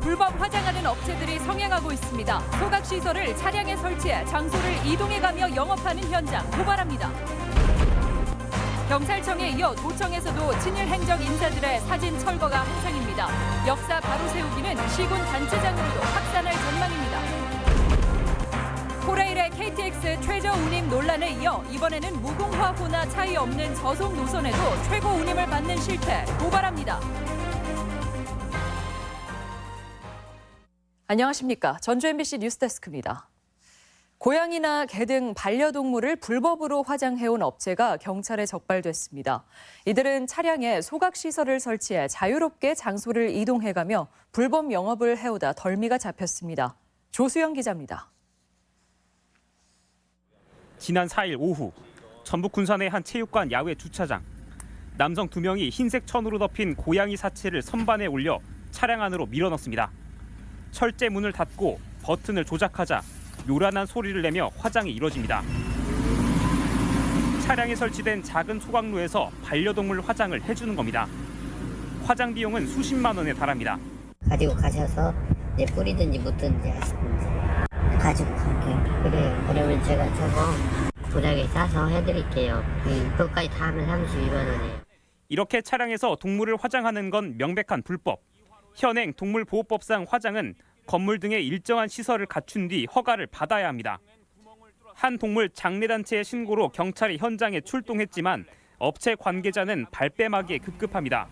불법 화장하는 업체들이 성행하고 있습니다. 소각시설을 차량에 설치해 장소를 이동해가며 영업하는 현장 고발합니다. 경찰청에 이어 도청에서도 친일 행적 인사들의 사진 철거가 한창입니다. 역사 바로 세우기는 시군 단체장으로도 확산할 전망입니다. 코레일의 KTX 최저 운임 논란에 이어 이번에는 무궁화호나 차이 없는 저속 노선에도 최고 운임을 받는 실태 고발합니다. 안녕하십니까. 전주 MBC 뉴스데스크입니다. 고양이나 개 등 반려동물을 불법으로 화장해온 업체가 경찰에 적발됐습니다. 이들은 차량에 소각시설을 설치해 자유롭게 장소를 이동해가며 불법 영업을 해오다 덜미가 잡혔습니다. 조수영 기자입니다. 지난 4일 오후 전북 군산의 한 체육관 야외 주차장. 남성 2명이 흰색 천으로 덮인 고양이 사체를 선반에 올려 차량 안으로 밀어넣습니다. 철제 문을 닫고 버튼을 조작하자 요란한 소리를 내며 화장이 이뤄집니다. 차량에 설치된 작은 소각로에서 반려동물 화장을 해주는 겁니다. 화장 비용은 수십만 원에 달합니다. 가지고 가셔서 이제 뿌리든지 묻든지 하시든지 가지고 갈게요. 그러면 제가 저거 도장에 싸서 해드릴게요. 그것까지 다 하면 32만 원이에요. 이렇게 차량에서 동물을 화장하는 건 명백한 불법. 현행 동물보호법상 화장은 건물 등의 일정한 시설을 갖춘 뒤 허가를 받아야 합니다. 한 동물 장례단체의 신고로 경찰이 현장에 출동했지만 업체 관계자는 발뺌하기에 급급합니다.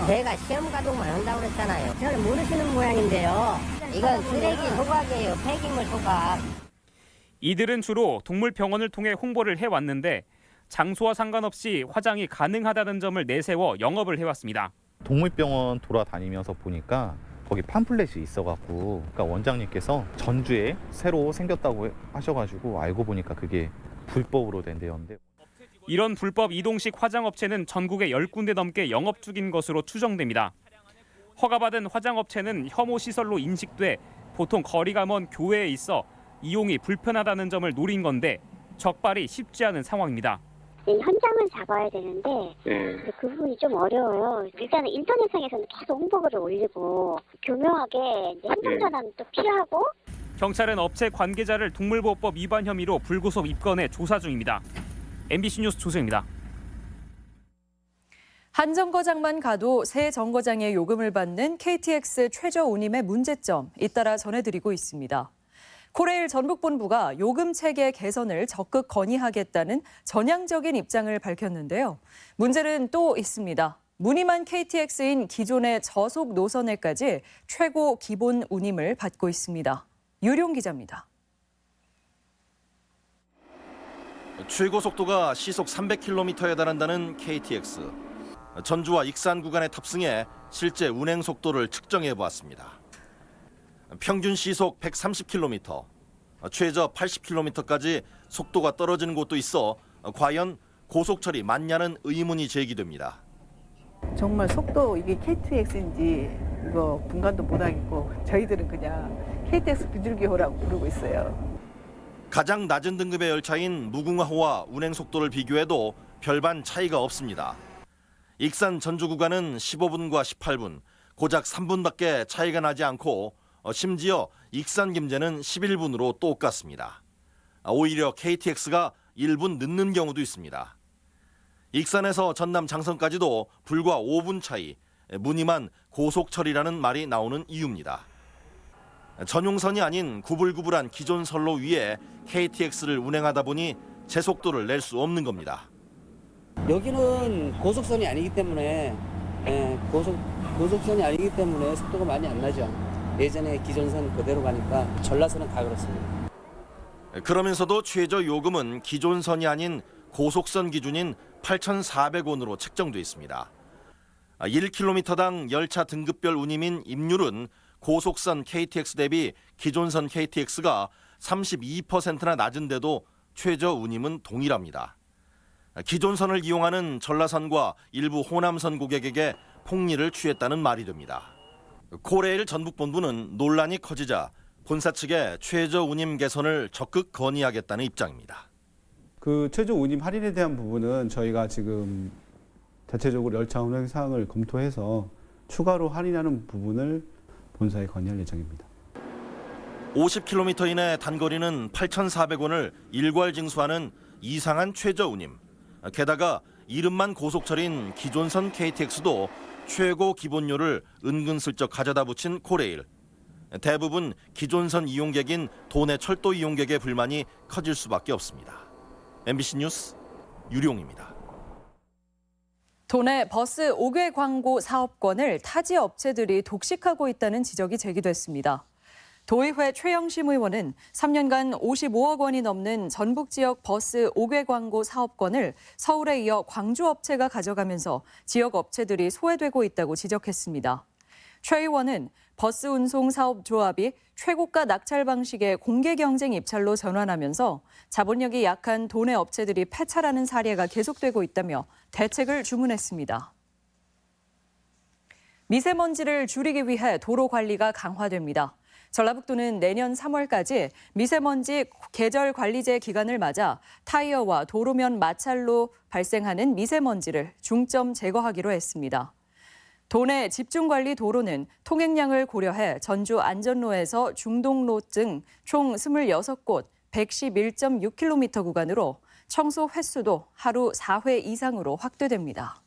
제가 시험 가동만 한다고 그랬잖아요. 저는 모르시는 모양인데요. 이건 쓰레기 소각이에요. 폐기물 소각. 이들은 주로 동물병원을 통해 홍보를 해왔는데 장소와 상관없이 화장이 가능하다는 점을 내세워 영업을 해왔습니다. 동물병원 돌아다니면서 보니까 거기 팜플렛이 있어갖고 그러니까 원장님께서 전주에 새로 생겼다고 하셔가지고 알고 보니까 그게 불법으로 된 데였는데 이런 불법 이동식 화장업체는 전국에 10군데 넘게 영업 중인 것으로 추정됩니다. 허가받은 화장업체는 혐오 시설로 인식돼 보통 거리가 먼 교외에 있어 이용이 불편하다는 점을 노린 건데 적발이 쉽지 않은 상황입니다. 현장을 잡아야 되는데 그 부분이 좀 어려워요. 일단은 인터넷상에서는 계속 홍보글을 올리고 교묘하게 행정 전환도 또 필요하고. 경찰은 업체 관계자를 동물보호법 위반 혐의로 불구속 입건해 조사 중입니다. MBC 뉴스 조수입니다. 한 정거장만 가도 새 정거장의 요금을 받는 KTX 최저 운임의 문제점 잇따라 전해드리고 있습니다. 코레일 전북본부가 요금 체계 개선을 적극 건의하겠다는 전향적인 입장을 밝혔는데요. 문제는 또 있습니다. 무늬만 KTX인 기존의 저속 노선에까지 최고 기본 운임을 받고 있습니다. 유룡 기자입니다. 최고 속도가 시속 300km에 달한다는 KTX. 전주와 익산 구간에 탑승해 실제 운행 속도를 측정해 보았습니다. 평균 시속 130km, 최저 80km까지 속도가 떨어지는 곳도 있어 과연 고속철이 맞냐는 의문이 제기됩니다. 정말 속도 이게 KTX인지 이거 분간도 못하겠고 저희들은 그냥 KTX 비둘기호라고 부르고 있어요. 가장 낮은 등급의 열차인 무궁화호와 운행 속도를 비교해도 별반 차이가 없습니다. 익산 전주 구간은 15분과 18분, 고작 3분밖에 차이가 나지 않고 심지어 익산 김제는 11분으로 똑같습니다. 오히려 KTX가 1분 늦는 경우도 있습니다. 익산에서 전남 장성까지도 불과 5분 차이, 무늬만 고속철이라는 말이 나오는 이유입니다. 전용선이 아닌 구불구불한 기존 선로 위에 KTX를 운행하다 보니 제 속도를 낼 수 없는 겁니다. 여기는 고속선이 아니기 때문에 고속선이 아니기 때문에 속도가 많이 안 나죠. 예전에 기존선 그대로 가니까 전라선은 다 그렇습니다. 그러면서도 최저 요금은 기존선이 아닌 고속선 기준인 8,400원으로 책정돼 있습니다. 1km당 열차 등급별 운임인 입률은 고속선 KTX 대비 기존선 KTX가 32%나 낮은데도 최저 운임은 동일합니다. 기존선을 이용하는 전라선과 일부 호남선 고객에게 폭리를 취했다는 말이 됩니다. 코레일 전북본부는 논란이 커지자 본사 측에 최저 운임 개선을 적극 건의하겠다는 입장입니다. 그 최저 운임 할인에 대한 부분은 저희가 지금 자체적으로 열차 운행 사항을 검토해서 추가로 할인하는 부분을 본사에 건의할 예정입니다. 50km 이내 단거리는 8,400원을 일괄 징수하는 이상한 최저운임. 게다가 이름만 고속철인 기존선 KTX도 최고 기본료를 은근슬쩍 가져다 붙인 코레일. 대부분 기존선 이용객인 도내 철도 이용객의 불만이 커질 수밖에 없습니다. MBC 뉴스 유룡입니다. 도내 버스 5개 광고 사업권을 타지 업체들이 독식하고 있다는 지적이 제기됐습니다. 도의회 최영심 의원은 3년간 55억 원이 넘는 전북 지역 버스 5개 광고 사업권을 서울에 이어 광주 업체가 가져가면서 지역 업체들이 소외되고 있다고 지적했습니다. 최 의원은 버스 운송 사업 조합이 최고가 낙찰 방식의 공개 경쟁 입찰로 전환하면서 자본력이 약한 도내 업체들이 폐차라는 사례가 계속되고 있다며 대책을 주문했습니다. 미세먼지를 줄이기 위해 도로 관리가 강화됩니다. 전라북도는 내년 3월까지 미세먼지 계절 관리제 기간을 맞아 타이어와 도로면 마찰로 발생하는 미세먼지를 중점 제거하기로 했습니다. 도내 집중관리 도로는 통행량을 고려해 전주 안전로에서 중동로 등 총 26곳 111.6km 구간으로 청소 횟수도 하루 4회 이상으로 확대됩니다.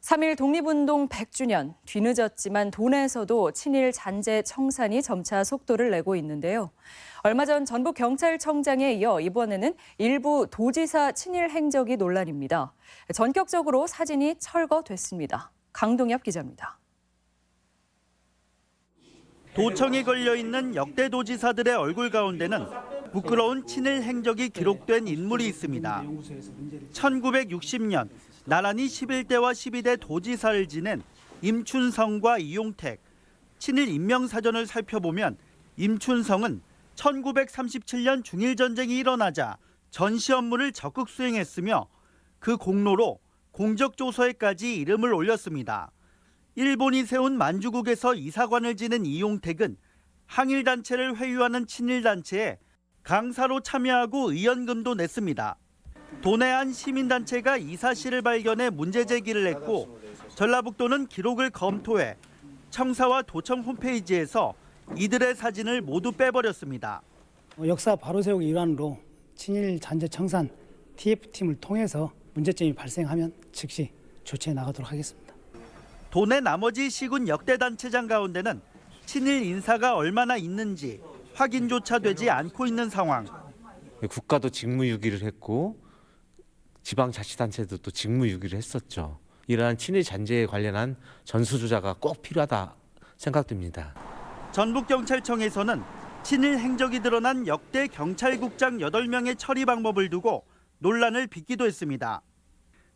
3.1 독립운동 100주년, 뒤늦었지만 도내에서도 친일 잔재 청산이 점차 속도를 내고 있는데요. 얼마 전 전북경찰청장에 이어 이번에는 일부 도지사 친일 행적이 논란입니다. 전격적으로 사진이 철거됐습니다. 강동엽 기자입니다. 도청에 걸려있는 역대 도지사들의 얼굴 가운데는 부끄러운 친일 행적이 기록된 인물이 있습니다. 1960년 나란히 11대와 12대 도지사를 지낸 임춘성과 이용택. 친일 인명사전을 살펴보면 임춘성은 1937년 중일전쟁이 일어나자 전시 업무를 적극 수행했으며 그 공로로 공적조서에까지 이름을 올렸습니다. 일본이 세운 만주국에서 이사관을 지낸 이용택은 항일단체를 회유하는 친일단체에 강사로 참여하고 의원금도 냈습니다. 도내 한 시민단체가 이 사실을 발견해 문제 제기를 했고 전라북도는 기록을 검토해 청사와 도청 홈페이지에서 이들의 사진을 모두 빼버렸습니다. 역사 바로 세우기 일환으로 친일 잔재 청산 TF팀을 통해서 문제점이 발생하면 즉시 조치해 나가도록 하겠습니다. 도내 나머지 시군 역대 단체장 가운데는 친일 인사가 얼마나 있는지 확인조차 되지 않고 있는 상황. 국가도 직무유기를 했고 지방자치단체도 또 직무유기를 했었죠. 이러한 친일 잔재에 관련한 전수조사가 꼭 필요하다 생각됩니다. 전북경찰청에서는 친일 행적이 드러난 역대 경찰국장 8명의 처리 방법을 두고 논란을 빚기도 했습니다.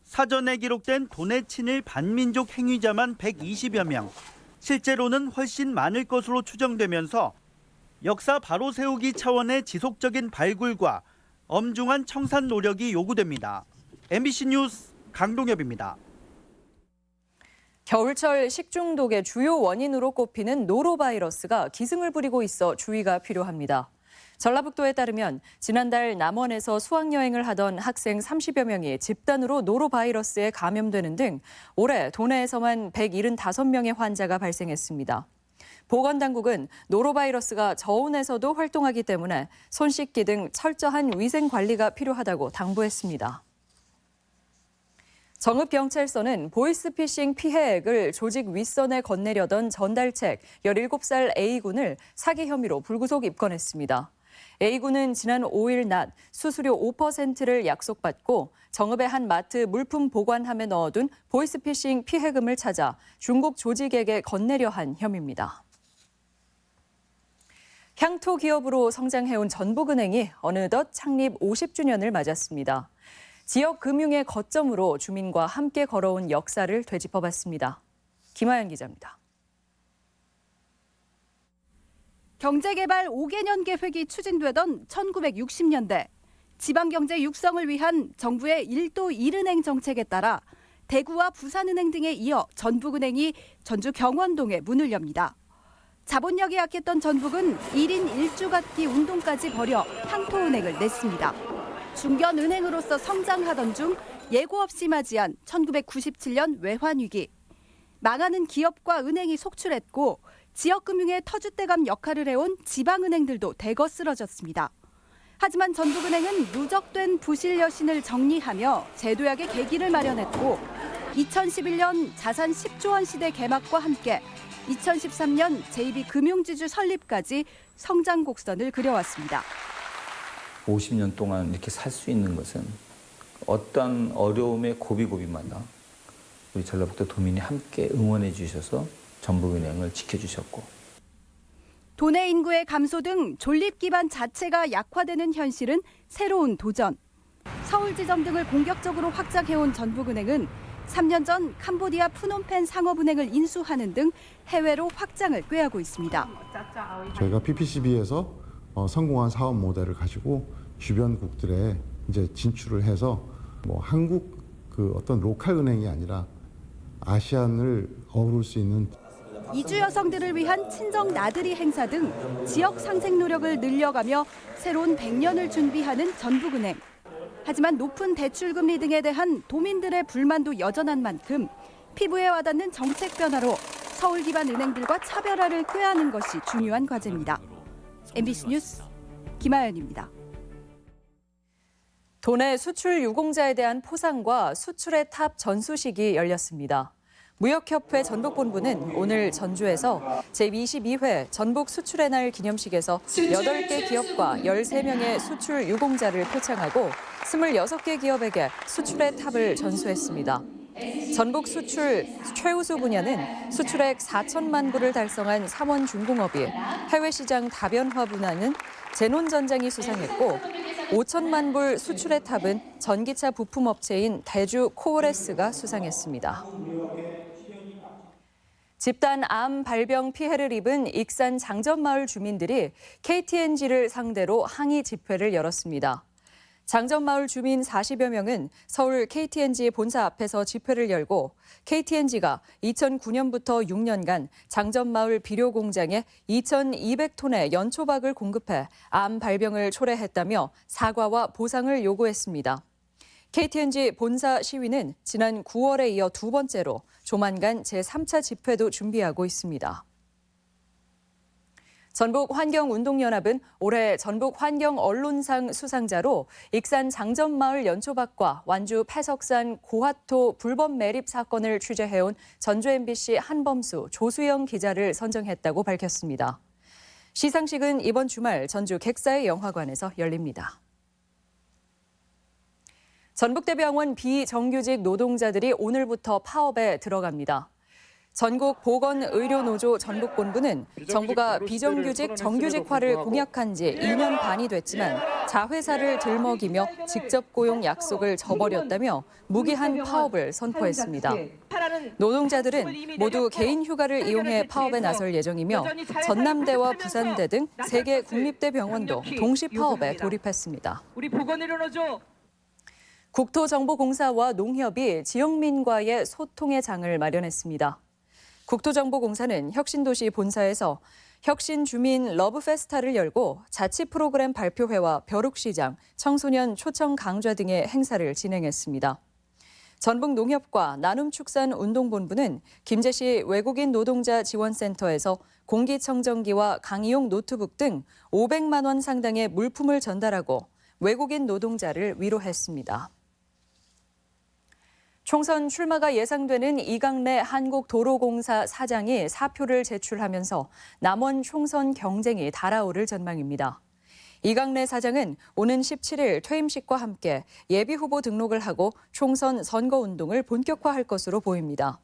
사전에 기록된 도내 친일 반민족 행위자만 120여 명, 실제로는 훨씬 많을 것으로 추정되면서 역사 바로 세우기 차원의 지속적인 발굴과 엄중한 청산 노력이 요구됩니다. MBC 뉴스 강동엽입니다. 겨울철 식중독의 주요 원인으로 꼽히는 노로바이러스가 기승을 부리고 있어 주의가 필요합니다. 전라북도에 따르면 지난달 남원에서 수학여행을 하던 학생 30여 명이 집단으로 노로바이러스에 감염되는 등 올해 도내에서만 175명의 환자가 발생했습니다. 보건당국은 노로바이러스가 저온에서도 활동하기 때문에 손 씻기 등 철저한 위생 관리가 필요하다고 당부했습니다. 정읍경찰서는 보이스피싱 피해액을 조직 윗선에 건네려던 전달책 17살 A군을 사기 혐의로 불구속 입건했습니다. A군은 지난 5일 낮 수수료 5%를 약속받고 정읍의 한 마트 물품 보관함에 넣어둔 보이스피싱 피해금을 찾아 중국 조직에게 건네려 한 혐의입니다. 향토 기업으로 성장해온 전북은행이 어느덧 창립 50주년을 맞았습니다. 지역 금융의 거점으로 주민과 함께 걸어온 역사를 되짚어봤습니다. 김하연 기자입니다. 경제개발 5개년 계획이 추진되던 1960년대 지방경제 육성을 위한 정부의 1도 1은행 정책에 따라 대구와 부산은행 등에 이어 전북은행이 전주 경원동에 문을 엽니다. 자본력이 약했던 전북은 1인 1주갚기 운동까지 벌여 향토은행을 냈습니다. 중견은행으로서 성장하던 중 예고 없이 맞이한 1997년 외환위기. 망하는 기업과 은행이 속출했고 지역금융의 터줏대감 역할을 해온 지방은행들도 대거 쓰러졌습니다. 하지만 전북은행은 누적된 부실 여신을 정리하며 제도약의 계기를 마련했고 2011년 자산 10조 원 시대 개막과 함께 2013년 JB금융지주 설립까지 성장 곡선을 그려왔습니다. 50년 동안 이렇게 살 수 있는 것은 어떤 어려움의 고비고비마다 우리 전라북도 도민이 함께 응원해 주셔서 전북은행을 지켜주셨고 도내 인구의 감소 등 존립 기반 자체가 약화되는 현실은 새로운 도전. 서울지점 등을 공격적으로 확장해온 전북은행은 3년 전 캄보디아 프놈펜 상업은행을 인수하는 등 해외로 확장을 꾀하고 있습니다. 저희가 PPCB에서 성공한 사업 모델을 가지고 주변국들에 이제 진출을 해서 한국 그 어떤 로컬 은행이 아니라 아시안을 어우를 수 있는 이주 여성들을 위한 친정 나들이 행사 등 지역 상생 노력을 늘려가며 새로운 100년을 준비하는 전북은행. 하지만 높은 대출금리 등에 대한 도민들의 불만도 여전한 만큼 피부에 와닿는 정책 변화로 서울 기반 은행들과 차별화를 꾀하는 것이 중요한 과제입니다. MBC 뉴스 김아연입니다. 도내 수출 유공자에 대한 포상과 수출의 탑 전수식이 열렸습니다. 무역협회 전북본부는 오늘 전주에서 제22회 전북 수출의 날 기념식에서 8개 기업과 13명의 수출 유공자를 표창하고 26개 기업에게 수출의 탑을 전수했습니다. 전북 수출 최우수 분야는 수출액 4천만 불을 달성한 삼원중공업이, 해외시장 다변화 분야는 제논전장이 수상했고 5천만 불 수출의 탑은 전기차 부품업체인 대주 코오레스가 수상했습니다. 집단 암 발병 피해를 입은 익산 장전마을 주민들이 KTNG를 상대로 항의 집회를 열었습니다. 장전마을 주민 40여 명은 서울 KTNG 본사 앞에서 집회를 열고 KTNG가 2009년부터 6년간 장전마을 비료 공장에 2,200톤의 연초박을 공급해 암 발병을 초래했다며 사과와 보상을 요구했습니다. KTNG 본사 시위는 지난 9월에 이어 두 번째로 조만간 제3차 집회도 준비하고 있습니다. 전북환경운동연합은 올해 전북환경언론상 수상자로 익산 장전마을 연초박과 완주 패석산 고화토 불법 매립 사건을 취재해온 전주 MBC 한범수, 조수영 기자를 선정했다고 밝혔습니다. 시상식은 이번 주말 전주 객사의 영화관에서 열립니다. 전북대병원 비정규직 노동자들이 오늘부터 파업에 들어갑니다. 전국보건의료노조 전북본부는 정부가 비정규직 정규직화를 공약한 지 2년 반이 됐지만 자회사를 들먹이며 직접 고용 약속을 저버렸다며 무기한 파업을 선포했습니다. 노동자들은 모두 개인 휴가를 이용해 파업에 나설 예정이며 전남대와 부산대 등 3개 국립대 병원도 동시 파업에 돌입했습니다. 우리 보건의료노조 국토정보공사와 농협이 지역민과의 소통의 장을 마련했습니다. 국토정보공사는 혁신도시 본사에서 혁신주민 러브페스타를 열고 자치 프로그램 발표회와 벼룩시장, 청소년 초청 강좌 등의 행사를 진행했습니다. 전북농협과 나눔축산운동본부는 김제시 외국인 노동자 지원센터에서 공기청정기와 강의용 노트북 등 500만 원 상당의 물품을 전달하고 외국인 노동자를 위로했습니다. 총선 출마가 예상되는 이강래 한국도로공사 사장이 사표를 제출하면서 남원 총선 경쟁이 달아오를 전망입니다. 이강래 사장은 오는 17일 퇴임식과 함께 예비후보 등록을 하고 총선 선거운동을 본격화할 것으로 보입니다.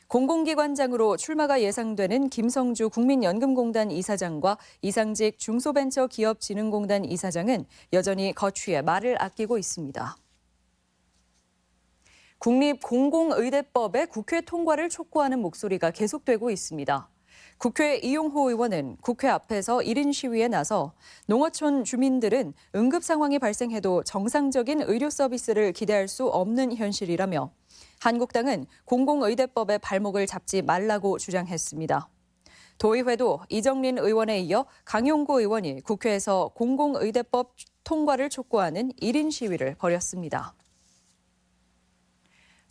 공공기관장으로 출마가 예상되는 김성주 국민연금공단 이사장과 이상직 중소벤처기업진흥공단 이사장은 여전히 거취에 말을 아끼고 있습니다. 국립공공의대법의 국회 통과를 촉구하는 목소리가 계속되고 있습니다. 국회 이용호 의원은 국회 앞에서 1인 시위에 나서 농어촌 주민들은 응급 상황이 발생해도 정상적인 의료 서비스를 기대할 수 없는 현실이라며 한국당은 공공의대법의 발목을 잡지 말라고 주장했습니다. 도의회도 이정린 의원에 이어 강용구 의원이 국회에서 공공의대법 통과를 촉구하는 1인 시위를 벌였습니다.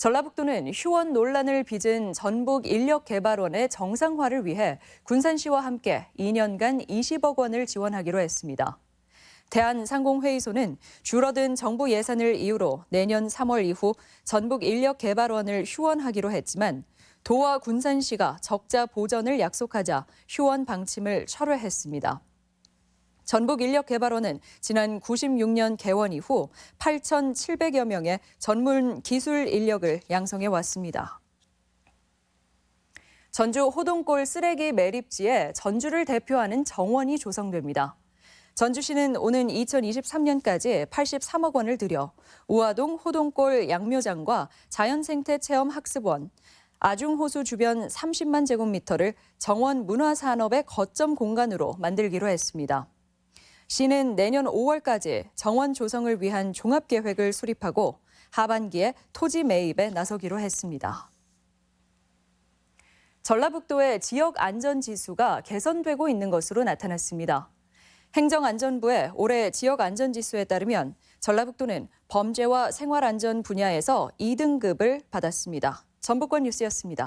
전라북도는 휴원 논란을 빚은 전북인력개발원의 정상화를 위해 군산시와 함께 2년간 20억 원을 지원하기로 했습니다. 대한상공회의소는 줄어든 정부 예산을 이유로 내년 3월 이후 전북인력개발원을 휴원하기로 했지만 도와 군산시가 적자 보전을 약속하자 휴원 방침을 철회했습니다. 전북인력개발원은 지난 96년 개원 이후 8,700여 명의 전문 기술 인력을 양성해 왔습니다. 전주 호동골 쓰레기 매립지에 전주를 대표하는 정원이 조성됩니다. 전주시는 오는 2023년까지 83억 원을 들여 우화동 호동골 양묘장과 자연생태체험학습원, 아중호수 주변 30만 제곱미터를 정원 문화산업의 거점 공간으로 만들기로 했습니다. 시는 내년 5월까지 정원 조성을 위한 종합계획을 수립하고 하반기에 토지 매입에 나서기로 했습니다. 전라북도의 지역 안전지수가 개선되고 있는 것으로 나타났습니다. 행정안전부의 올해 지역 안전지수에 따르면 전라북도는 범죄와 생활안전 분야에서 2등급을 받았습니다. 전북권 뉴스였습니다.